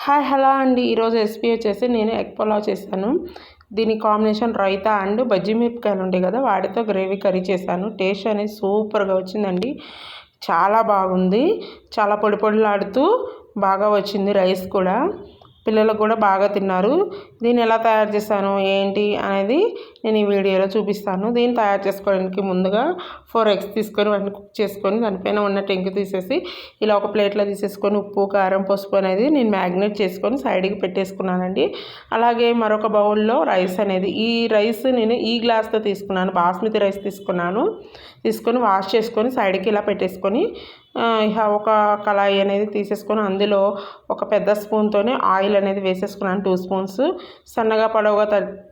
Hi hello అండి. ఈరోజు recipe వచ్చేసి నేను ఎగ్ పులావ్ చేశాను. దీని కాంబినేషన్ రైతా అండ్ బజ్జీ మిరపకాయలు ఉంటాయి కదా, వాటితో గ్రేవీ కర్రీ చేశాను. టేస్ట్ అనేది సూపర్గా వచ్చిందండి. చాలా బాగుంది. చాలా పొడి పొడిలాడుతూ బాగా వచ్చింది. రైస్ కూడా పిల్లలు కూడా బాగా తిన్నారు. దీన్ని ఎలా తయారు చేశాను ఏంటి అనేది నేను ఈ వీడియోలో చూపిస్తాను. దీన్ని తయారు చేసుకోవడానికి ముందుగా 4 eggs తీసుకొని వాటిని కుక్ చేసుకొని దానిపైన ఉన్న టెంకు తీసేసి ఇలా ఒక ప్లేట్లో తీసేసుకొని ఉప్పు కారం పసుపు అనేది నేను మ్యాగ్నేట్ చేసుకొని సైడ్కి పెట్టేసుకున్నానండి. అలాగే మరొక బౌల్లో రైస్ అనేది, ఈ రైస్ నేను ఈ గ్లాస్తో తీసుకున్నాను, బాస్మతి రైస్ తీసుకొని వాష్ చేసుకొని సైడ్కి ఇలా పెట్టేసుకొని ఒక కళాయి అనేది తీసేసుకొని అందులో ఒక పెద్ద స్పూన్తోనే ఆయిల్ అనేది వేసేసుకున్నాను. 2 స్పూన్స్ సన్నగా పొడవుగా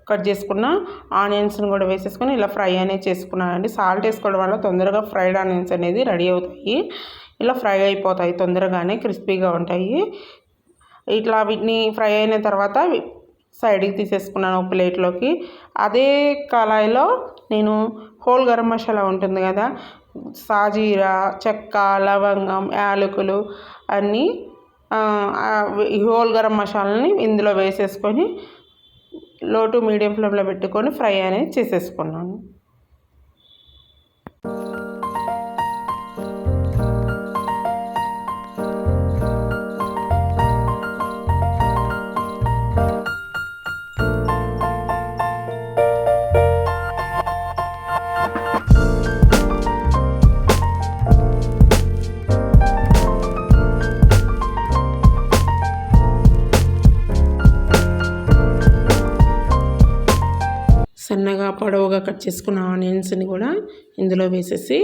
కట్ చేసుకున్న ఆనియన్స్ని కూడా వేసేసుకొని ఇలా ఫ్రై అనేది చేసుకున్నానండి. సాల్ట్ వేసుకోవడం వల్ల తొందరగా ఫ్రైడ్ ఆనియన్స్ అనేది రెడీ అవుతాయి. ఇలా ఫ్రై అయిపోతాయి, తొందరగానే క్రిస్పీగా ఉంటాయి. ఇట్లా వీటిని ఫ్రై అయిన తర్వాత సైడ్కి తీసేసుకున్నాను ఒక ప్లేట్లోకి. అదే కళాయిలో నేను హోల్ గరం మసాలా ఉంటుంది కదా, సాజీరా చెక్క లవంగం యాలకులు అన్నీ హోల్ గరం మసాలాని ఇందులో వేసేసుకొని లో టు మీడియం ఫ్లేమ్లో పెట్టుకొని ఫ్రై అనేది చేసేసుకున్నాను. సన్నగా పొడవుగా కట్ చేసుకున్న ఆనియన్స్ని కూడా ఇందులో వేసేసి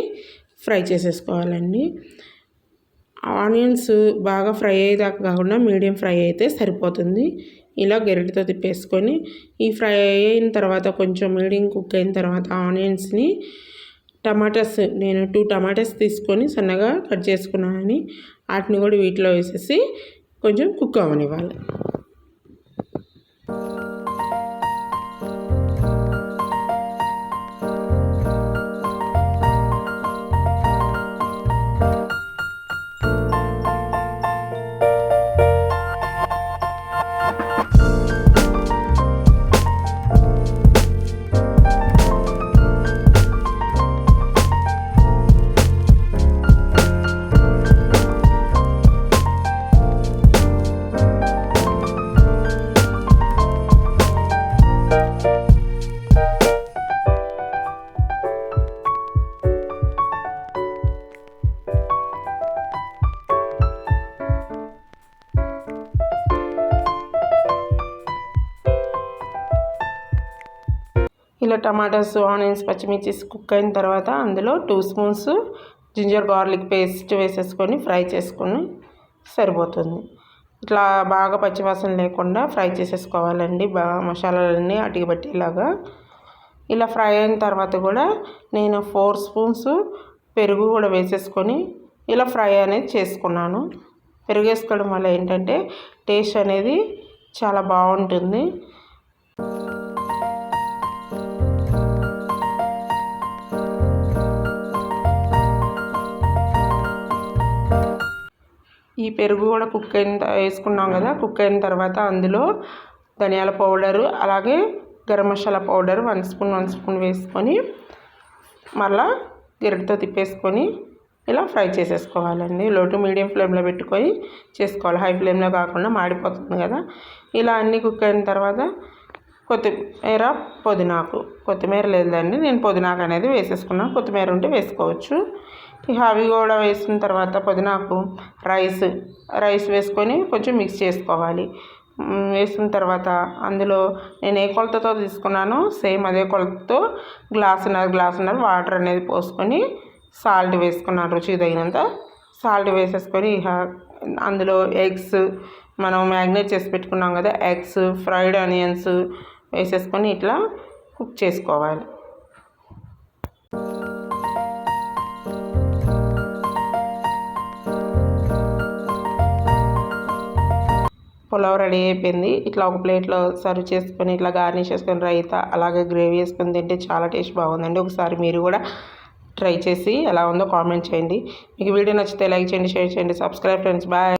ఫ్రై చేసేసుకోవాలండి. ఆనియన్స్ బాగా ఫ్రై అయ్యేదాకా కాకుండా మీడియం ఫ్రై అయితే సరిపోతుంది. ఇలా గరిటెతో తిప్పేసుకొని ఈ ఫ్రై అయిన తర్వాత కొంచెం మీడియం కుక్ అయిన తర్వాత ఆనియన్స్ని టమాటాస్ నేను 2 టమాటాస్ తీసుకొని సన్నగా కట్ చేసుకున్నానని వాటిని కూడా వీటిలో వేసేసి కొంచెం కుక్ అవ్వనివ్వాలి. ఇలా టమాటాస్ ఆనియన్స్ పచ్చిమిర్చి కుక్ అయిన తర్వాత అందులో 2 స్పూన్స్ జింజర్ గార్లిక్ పేస్ట్ వేసేసుకొని ఫ్రై చేసుకొని సరిపోతుంది. ఇట్లా బాగా పచ్చివాసన లేకుండా ఫ్రై చేసేసుకోవాలండి, బాగా మసాలాలన్నీ అటికి పట్టేలాగా. ఇలా ఫ్రై అయిన తర్వాత కూడా నేను 4 స్పూన్స్ పెరుగు కూడా వేసేసుకొని ఇలా ఫ్రై అనేది చేసుకున్నాను. పెరుగు వేసుకోవడం వల్ల ఏంటంటే టేస్ట్ అనేది చాలా బాగుంటుంది. ఈ పెరుగు కూడా కుక్ అయిన వేసుకున్నాం కదా, కుక్ అయిన తర్వాత అందులో ధనియాల పౌడరు అలాగే గరం మసాలా పౌడర్ 1 స్పూన్ వేసుకొని మళ్ళీ గరిటెతో తిప్పేసుకొని ఇలా ఫ్రై చేసేసుకోవాలండి. లో టు మీడియం ఫ్లేమ్లో పెట్టుకొని చేసుకోవాలి, హై ఫ్లేమ్లో కాకుండా మాడిపోతుంది కదా. ఇలా అన్నీ కుక్ అయిన తర్వాత కొత్తిమీర పుదీనాకు, కొత్తిమీర లేదండి నేను పుదీనాకు అనేది వేసేసుకున్నాను, కొత్తిమీర ఉంటే వేసుకోవచ్చు. ఇక అవి కూడా వేసిన తర్వాత పుదీనాకు రైస్ వేసుకొని కొంచెం మిక్స్ చేసుకోవాలి. వేసిన తర్వాత అందులో నేను ఏ కొలతతో తీసుకున్నానో సేమ్ అదే కొలతతో గ్లాసున్నర వాటర్ అనేది పోసుకొని సాల్ట్ వేసుకున్నాను, రుచికి తగినంత సాల్ట్ వేసేసుకొని అందులో ఎగ్స్ మనం మ్యాగ్నేట్ చేసి పెట్టుకున్నాం కదా, ఎగ్స్ ఫ్రైడ్ ఆనియన్స్ వేసేసుకొని ఇట్లా కుక్ చేసుకోవాలి. పులావ్ రెడీ అయిపోయింది. ఇట్లా ఒక ప్లేట్లో సర్వ్ చేసుకొని ఇట్లా గార్నిష్ చేసుకొని రైతా అలాగే గ్రేవీ వేసుకొని తింటే చాలా టేస్ట్ బాగుందండి. ఒకసారి మీరు కూడా ట్రై చేసి ఎలా ఉందో కామెంట్ చేయండి. మీకు వీడియో నచ్చితే లైక్ చేయండి, షేర్ చేయండి, సబ్స్క్రైబ్ ఫ్రెండ్స్. బాయ్.